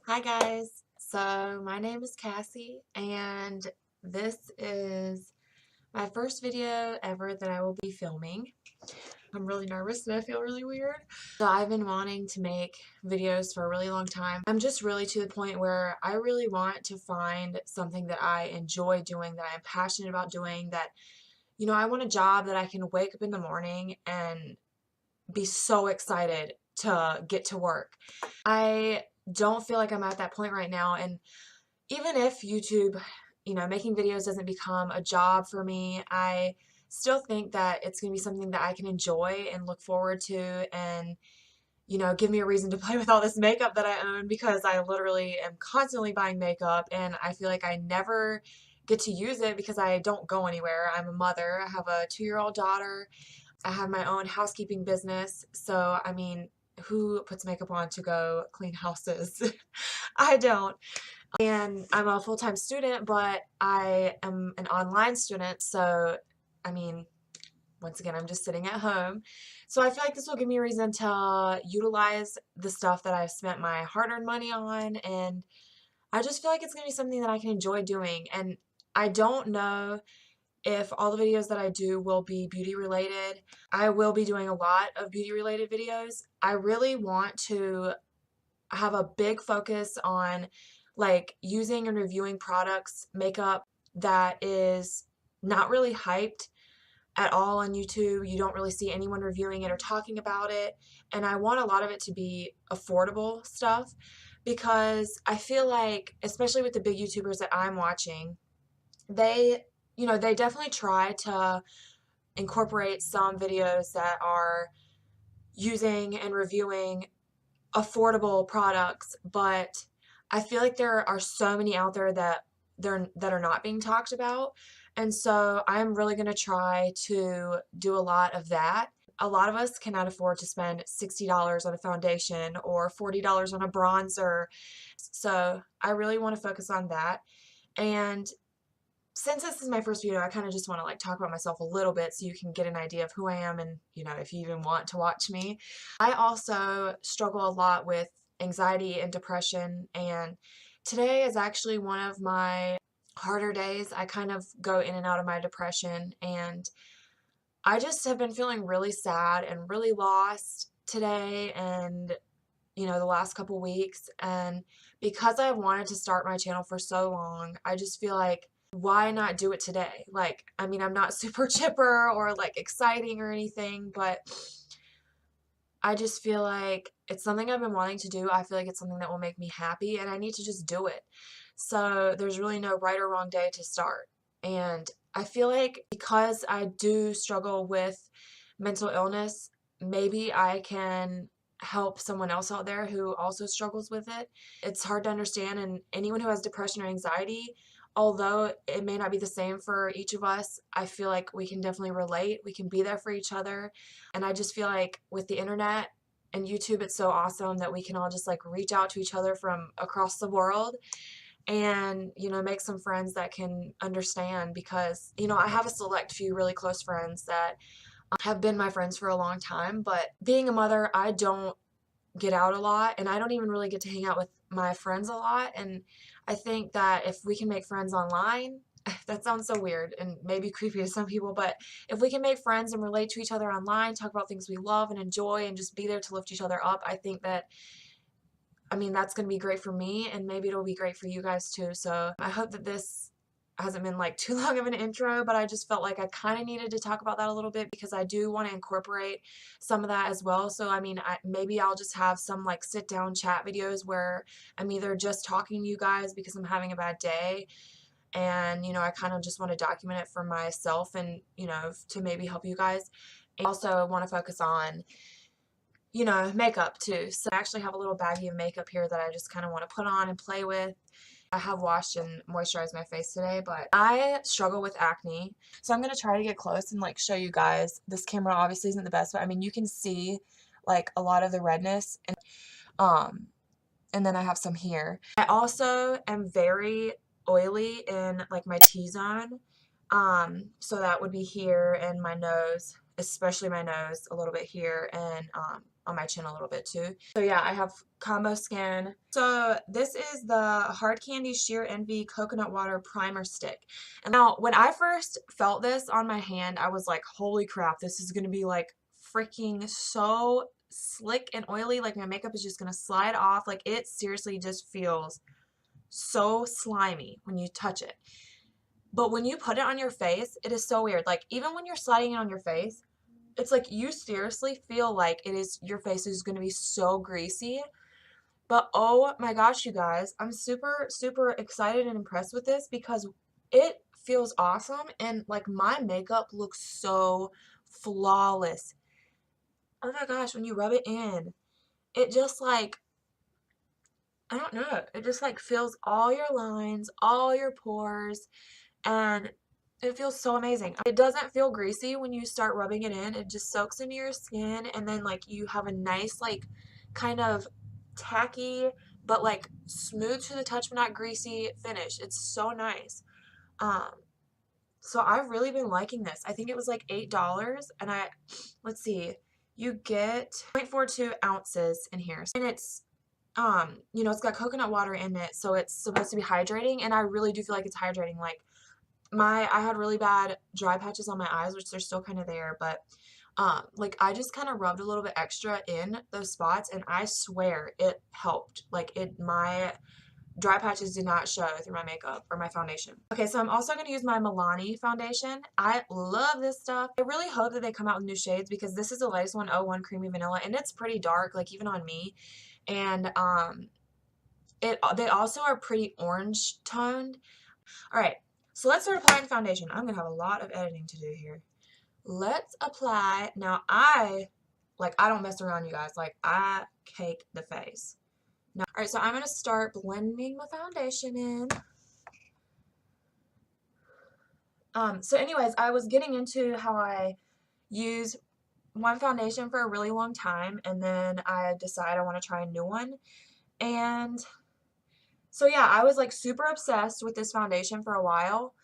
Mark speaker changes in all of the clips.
Speaker 1: Hi guys, so my name is Cassie and this is my first video ever that I will be filming. I'm really nervous and I feel really weird. So I've been wanting to make videos for a really long time. I'm just really to the point where I really want to find something that I enjoy doing, that I'm passionate about doing, that, I want a job that I can wake up in the morning and be so excited to get to work. I don't feel like I'm at that point right now, and even if YouTube, making videos doesn't become a job for me, I still think that it's going to be something that I can enjoy and look forward to and, give me a reason to play with all this makeup that I own because I literally am constantly buying makeup and I feel like I never get to use it because I don't go anywhere. I'm a mother. I have a 2-year-old daughter. I have my own housekeeping business. So, I mean, who puts makeup on to go clean houses? I don't. And I'm a full-time student, but I am an online student, so I mean, once again, I'm just sitting at home. So I feel like this will give me a reason to utilize the stuff that I've spent my hard-earned money on, and I just feel like it's going to be something that I can enjoy doing. And I don't know if all the videos that I do will be beauty related. I will be doing a lot of beauty related videos. I really want to have a big focus on like using and reviewing products, makeup that is not really hyped at all on YouTube. You don't really see anyone reviewing it or talking about it. And I want a lot of it to be affordable stuff because I feel like, especially with the big YouTubers that I'm watching, they definitely try to incorporate some videos that are using and reviewing affordable products, but I feel like there are so many out there that are not being talked about. And so I'm really going to try to do a lot of that. A lot of us cannot afford to spend $60 on a foundation or $40 on a bronzer. So I really want to focus on that. And since this is my first video, I kind of just want to like talk about myself a little bit so you can get an idea of who I am and, if you even want to watch me. I also struggle a lot with anxiety and depression, and today is actually one of my harder days. I kind of go in and out of my depression, and I just have been feeling really sad and really lost today and, the last couple weeks. And because I've wanted to start my channel for so long, I just feel like why not do it today? Like, I mean, I'm not super chipper or like exciting or anything, but I just feel like it's something I've been wanting to do. I feel like it's something that will make me happy and I need to just do it. So there's really no right or wrong day to start. And I feel like because I do struggle with mental illness, maybe I can help someone else out there who also struggles with it. It's hard to understand, and anyone who has depression or anxiety, although it may not be the same for each of us, I feel like we can definitely relate. We can be there for each other. And I just feel like with the internet and YouTube, it's so awesome that we can all just like reach out to each other from across the world and, make some friends that can understand because, I have a select few really close friends that have been my friends for a long time, but being a mother, I don't get out a lot and I don't even really get to hang out with my friends a lot. And I think that if we can make friends online, that sounds so weird and maybe creepy to some people, but if we can make friends and relate to each other online, talk about things we love and enjoy and just be there to lift each other up, I think that, that's going to be great for me and maybe it'll be great for you guys too. So I hope that this hasn't been like too long of an intro, but I just felt like I kind of needed to talk about that a little bit because I do want to incorporate some of that as well. So I mean, maybe I'll just have some like sit down chat videos where I'm either just talking to you guys because I'm having a bad day and I kind of just want to document it for myself and to maybe help you guys. And also want to focus on makeup too. So I actually have a little baggie of makeup here that I just kind of want to put on and play with. I have washed and moisturized my face today, but I struggle with acne. So I'm going to try to get close and like show you guys. This camera obviously isn't the best, but I mean, you can see like a lot of the redness and then I have some here. I also am very oily in like my T-zone. So that would be here and my nose, especially my nose, a little bit here and on my chin a little bit too. So yeah, I have combo skin. So this is the Hard Candy Sheer Envy Coconut Water Primer Stick. And now when I first felt this on my hand, I was like, holy crap, this is gonna be like freaking so slick and oily. Like my makeup is just gonna slide off. Like it seriously just feels so slimy when you touch it. But when you put it on your face, it is so weird. Like even when you're sliding it on your face, it's like you seriously feel like your face is going to be so greasy. But oh my gosh, you guys, I'm super, super excited and impressed with this because it feels awesome and like my makeup looks so flawless. Oh my gosh, when you rub it in, it just like, I don't know, it just like fills all your lines, all your pores, and it feels so amazing. It doesn't feel greasy when you start rubbing it in. It just soaks into your skin, and then like you have a nice like kind of tacky but like smooth to the touch but not greasy finish. It's so nice. Um so I've really been liking this. I think it was like $8, and let's see, you get 0.42 ounces in here, and it's you know, it's got coconut water in it, so it's supposed to be hydrating, and I really do feel like it's hydrating. Like I had really bad dry patches on my eyes, which they're still kind of there, but like I just kind of rubbed a little bit extra in those spots, and I swear it helped. Like my dry patches did not show through my makeup or my foundation. Okay, so I'm also going to use my Milani foundation. I love this stuff. I really hope that they come out with new shades because this is the latest one, 01 Creamy Vanilla, and it's pretty dark, like even on me. And they also are pretty orange toned. All right, so let's start applying foundation. I'm gonna have a lot of editing to do here. Let's apply. Now I don't mess around, you guys. Like I cake the face. Now, all right, so I'm gonna start blending my foundation in. So anyways, I was getting into how I use one foundation for a really long time, and then I decide I want to try a new one. And so yeah, I was like super obsessed with this foundation for a while.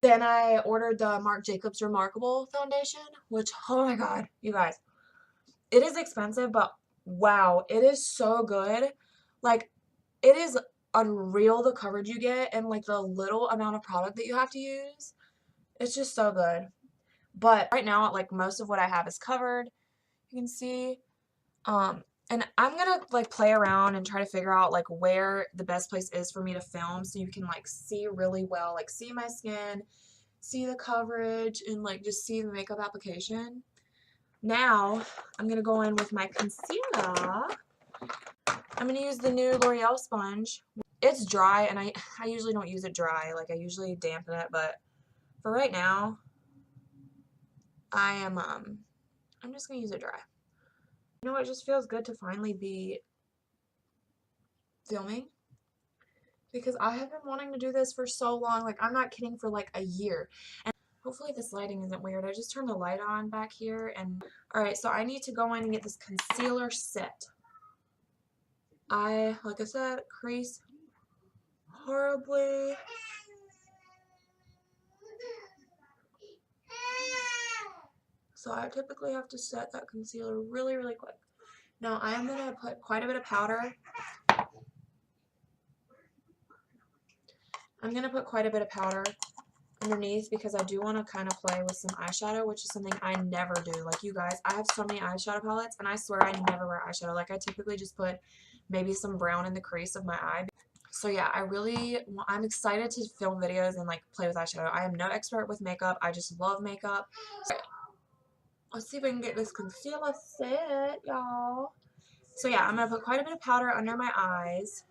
Speaker 1: Then I ordered the Marc Jacobs Remarkable foundation, which, oh my god, you guys, it is expensive, but wow, it is so good. Like, it is unreal the coverage you get and like the little amount of product that you have to use. It's just so good. But right now, like most of what I have is covered. You can see. And I'm gonna like play around and try to figure out like where the best place is for me to film so you can like see really well, like see my skin, see the coverage, and like just see the makeup application. Now I'm gonna go in with my concealer. I'm gonna use the new L'Oreal sponge. It's dry, and I usually don't use it dry. Like I usually dampen it, but for right now, I'm just gonna use it dry. You know, it just feels good to finally be filming because I have been wanting to do this for so long. Like, I'm not kidding, for like a year. And hopefully this lighting isn't weird. I just turned the light on back here. And alright, so I need to go in and get this concealer set. Like I said, crease horribly. So I typically have to set that concealer really, really quick. Now I am going to put quite a bit of powder. I'm going to put quite a bit of powder underneath because I do want to kind of play with some eyeshadow, which is something I never do. Like, you guys, I have so many eyeshadow palettes, and I swear I never wear eyeshadow. Like, I typically just put maybe some brown in the crease of my eye. So yeah, I'm excited to film videos and like play with eyeshadow. I am no expert with makeup. I just love makeup. So, let's see if we can get this concealer set, y'all. So yeah, I'm going to put quite a bit of powder under my eyes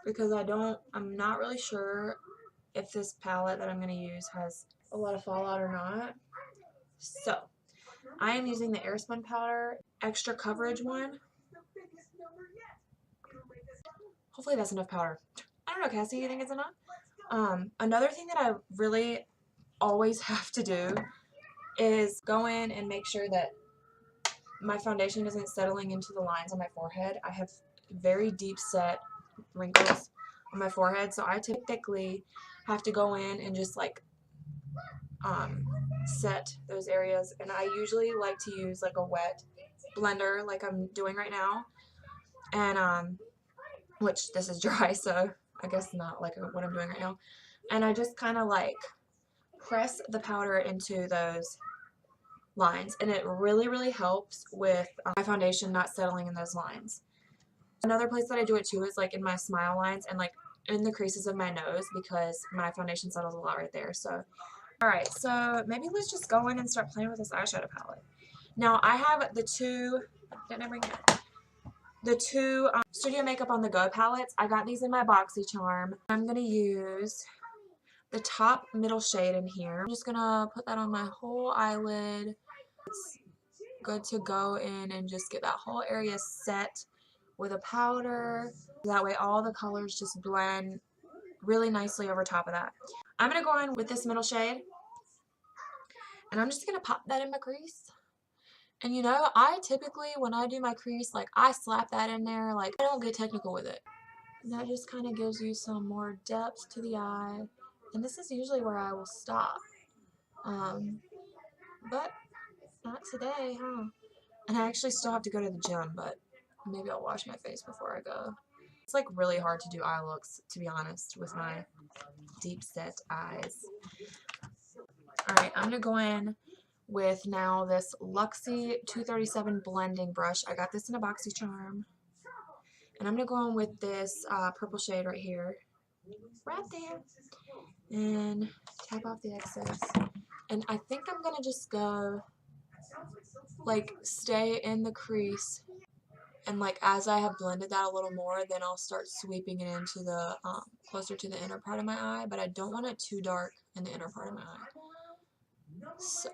Speaker 1: because I'm not really sure if this palette that I'm going to use has a lot of fallout or not. So I am using the Airspun powder, extra coverage one. Hopefully that's enough powder. I don't know, Cassie, you think it's enough? Another thing that I really always have to do is go in and make sure that my foundation isn't settling into the lines on my forehead. I have very deep set wrinkles on my forehead, so I typically have to go in and just like set those areas, and I usually like to use like a wet blender like I'm doing right now, and which this is dry, so I guess not like what I'm doing right now. And I just kind of like press the powder into those lines, and it really helps with my foundation not settling in those lines. Another place that I do it too is like in my smile lines and like in the creases of my nose, because my foundation settles a lot right there. So alright, so maybe let's just go in and start playing with this eyeshadow palette. Now I have the two, didn't I bring it? The two StudioMakeup on the Go palettes. I got these in my BoxyCharm. I'm going to use the top middle shade in here. I'm just going to put that on my whole eyelid. It's good to go in and just get that whole area set with a powder. That way all the colors just blend really nicely over top of that. I'm going to go in with this middle shade, and I'm just going to pop that in my crease. And you know, I typically, when I do my crease, like I slap that in there, like I don't get technical with it. And that just kind of gives you some more depth to the eye. And this is usually where I will stop. But not today, huh? And I actually still have to go to the gym, but maybe I'll wash my face before I go. It's like really hard to do eye looks, to be honest, with my deep set eyes. Alright, I'm going to go in with now this Luxie 237 blending brush. I got this in a BoxyCharm. And I'm going to go in with this purple shade right here. Right there. And tap off the excess. And I think I'm going to just go, like, stay in the crease. And, like, as I have blended that a little more, then I'll start sweeping it into the, closer to the inner part of my eye. But I don't want it too dark in the inner part of my eye. So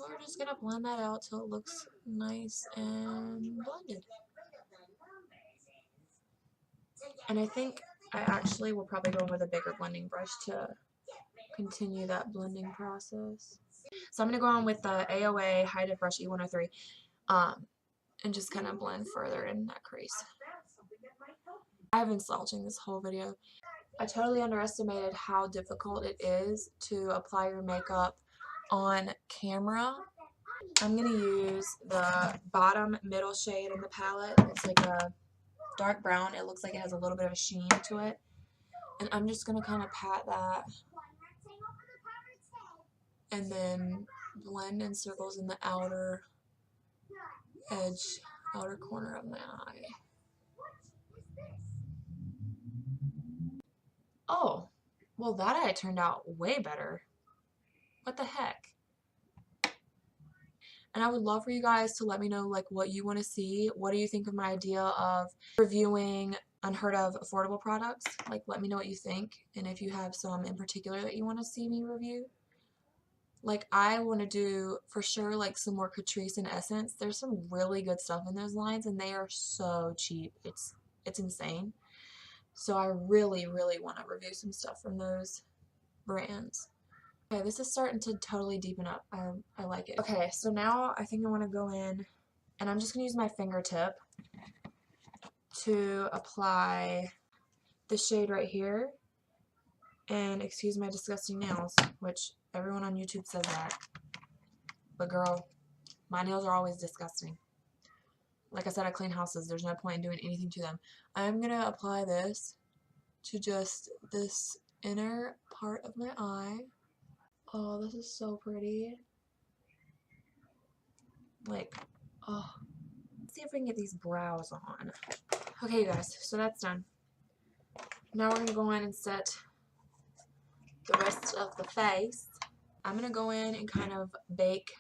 Speaker 1: we're just going to blend that out till it looks nice and blended. And I think I actually will probably go in with a bigger blending brush to continue that blending process. So I'm going to go on with the AOA High Def Brush E103 and just kind of blend further in that crease. I've been slouching this whole video. I totally underestimated how difficult it is to apply your makeup on camera. I'm going to use the bottom middle shade in the palette. It's like a dark brown. It looks like it has a little bit of a sheen to it. And I'm just going to kind of pat that and then blend in circles in the outer edge, outer corner of my eye. Oh, well that eye turned out way better. What the heck? And I would love for you guys to let me know like what you want to see. What do you think of my idea of reviewing unheard of affordable products? Like let me know what you think, and if you have some in particular that you want to see me review. Like I want to do for sure like some more Catrice and Essence. There's some really good stuff in those lines and they are so cheap. It's insane. So I really want to review some stuff from those brands. Okay, this is starting to totally deepen up. I like it. Okay, so now I think I want to go in and I'm just going to use my fingertip to apply the shade right here. And excuse my disgusting nails, which everyone on YouTube says that. But girl, my nails are always disgusting. Like I said, I clean houses. There's no point in doing anything to them. I'm going to apply this to just this inner part of my eye. Oh, this is so pretty. Like, oh. Let's see if we can get these brows on. Okay, you guys, so that's done. Now we're going to go in and set the rest of the face. I'm going to go in and kind of bake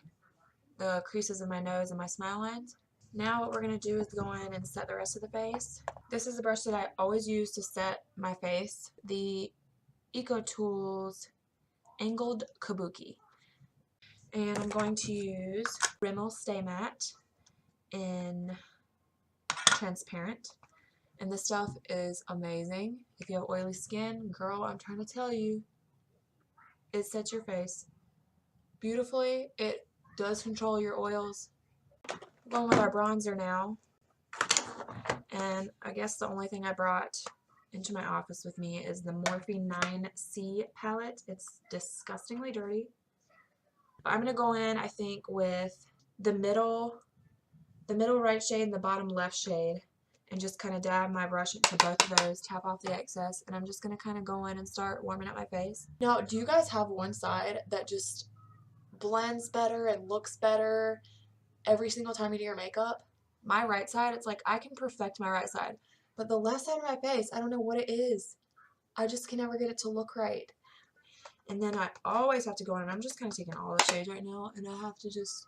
Speaker 1: the creases of my nose and my smile lines. Now what we're going to do is go in and set the rest of the face. This is the brush that I always use to set my face. The EcoTools Angled Kabuki. And I'm going to use Rimmel Stay Matte in transparent. And this stuff is amazing. If you have oily skin, girl, I'm trying to tell you, it sets your face beautifully. It does control your oils. We're going with our bronzer now. And I guess the only thing I brought into my office with me is the Morphe 9C palette. It's disgustingly dirty. I'm going to go in, I think, with the middle the middle right shade and the bottom left shade, and just kind of dab my brush into both of those, tap off the excess, and I'm just going to kind of go in and start warming up my face. Now, do you guys have one side that just blends better and looks better every single time you do your makeup? My right side, it's like I can perfect my right side, but the left side of my face, I don't know what it is. I just can never get it to look right. And then I always have to go in, and I'm just kind of taking all the shades right now, and I have to just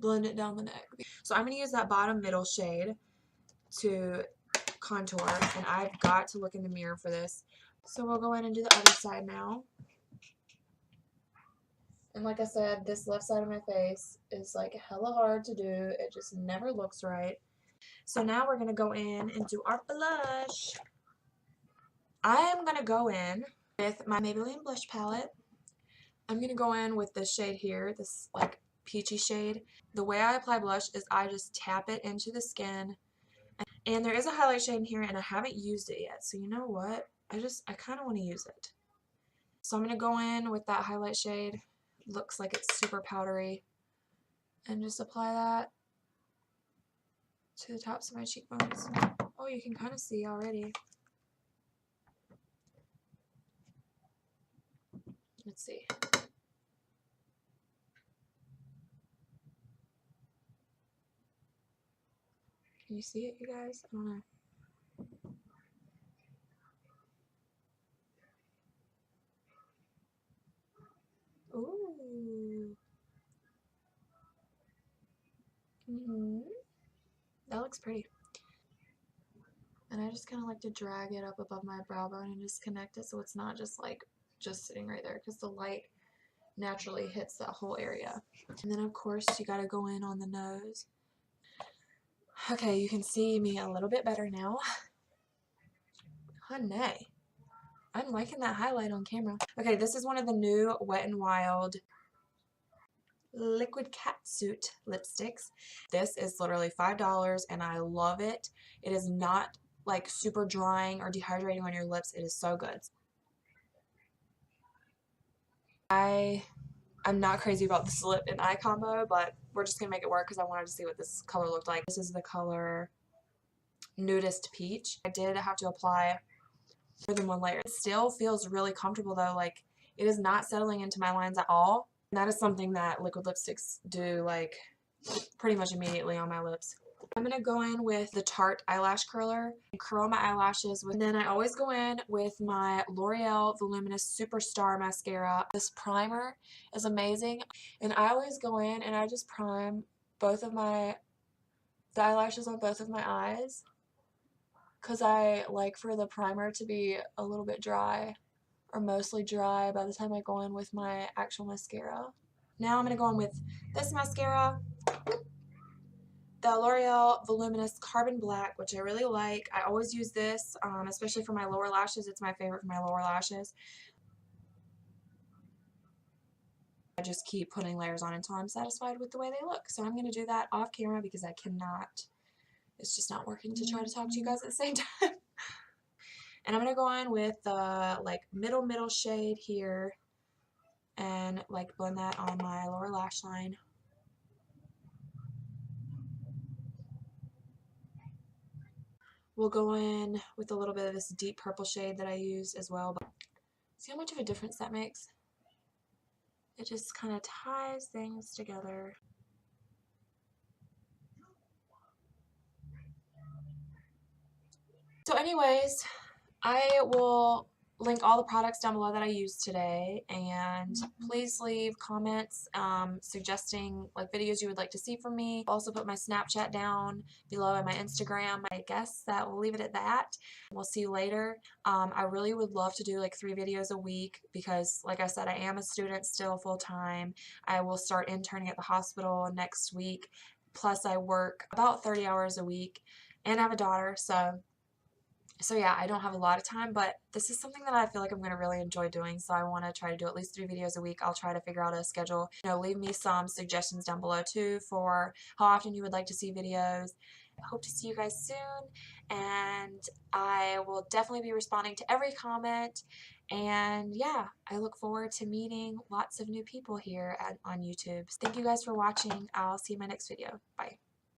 Speaker 1: blend it down the neck. So I'm going to use that bottom middle shade to contour, and I've got to look in the mirror for this. So we'll go in and do the other side now. And like I said, this left side of my face is like hella hard to do. It just never looks right. So now we're going to go in and do our blush. I am going to go in with my Maybelline blush palette. I'm going to go in with this shade here, this like peachy shade. The way I apply blush is I just tap it into the skin. And there is a highlight shade in here, and I haven't used it yet. So you know what? I kind of want to use it. So I'm going to go in with that highlight shade. Looks like it's super powdery. And just apply that to the tops of my cheekbones. Oh, you can kind of see already. Let's see. Can you see it, you guys? I don't know. Ooh. That looks pretty. And I just kind of like to drag it up above my brow bone and just connect it so it's not just like just sitting right there, because the light naturally hits that whole area. And then of course you gotta go in on the nose. Okay, you can see me a little bit better now. Honey, I'm liking that highlight on camera. Okay, this is one of the new Wet n Wild liquid catsuit lipsticks. This is literally $5 and I love it. It is not like super drying or dehydrating on your lips. It is so good. I'm not crazy about this lip and eye combo, but we're just gonna make it work because I wanted to see what this color looked like. This is the color Nudist Peach. I did have to apply more than one layer. It still feels really comfortable though, like it is not settling into my lines at all. And that is something that liquid lipsticks do like pretty much immediately on my lips. I'm going to go in with the Tarte eyelash curler and curl my eyelashes. And then I always go in with my L'Oreal Voluminous Superstar mascara. This primer is amazing. And I always go in and I just prime the eyelashes on both of my eyes, because I like for the primer to be a little bit dry or mostly dry by the time I go in with my actual mascara. Now I'm going to go in with this mascara, the L'Oreal Voluminous Carbon Black, which I really like. I always use this, especially for my lower lashes. It's my favorite for my lower lashes. I just keep putting layers on until I'm satisfied with the way they look. So I'm going to do that off camera because I cannot, it's just not working to try to talk to you guys at the same time. And I'm going to go in with the like middle shade here and like blend that on my lower lash line. We'll go in with a little bit of this deep purple shade that I used as well. But see how much of a difference that makes? It just kind of ties things together. So anyways, I will link all the products down below that I used today, and please leave comments suggesting like videos you would like to see from me. I'll also put my Snapchat down below and my Instagram. I guess that we'll leave it at that. We'll see you later. I really would love to do like 3 videos a week because like I said, I am a student still full-time. I will start interning at the hospital next week, plus I work about 30 hours a week and I have a daughter, so yeah, I don't have a lot of time, but this is something that I feel like I'm going to really enjoy doing, so I want to try to do at least 3 videos a week. I'll try to figure out a schedule. Leave me some suggestions down below too for how often you would like to see videos. I hope to see you guys soon, and I will definitely be responding to every comment, and yeah, I look forward to meeting lots of new people here on YouTube. Thank you guys for watching. I'll see you in my next video. Bye.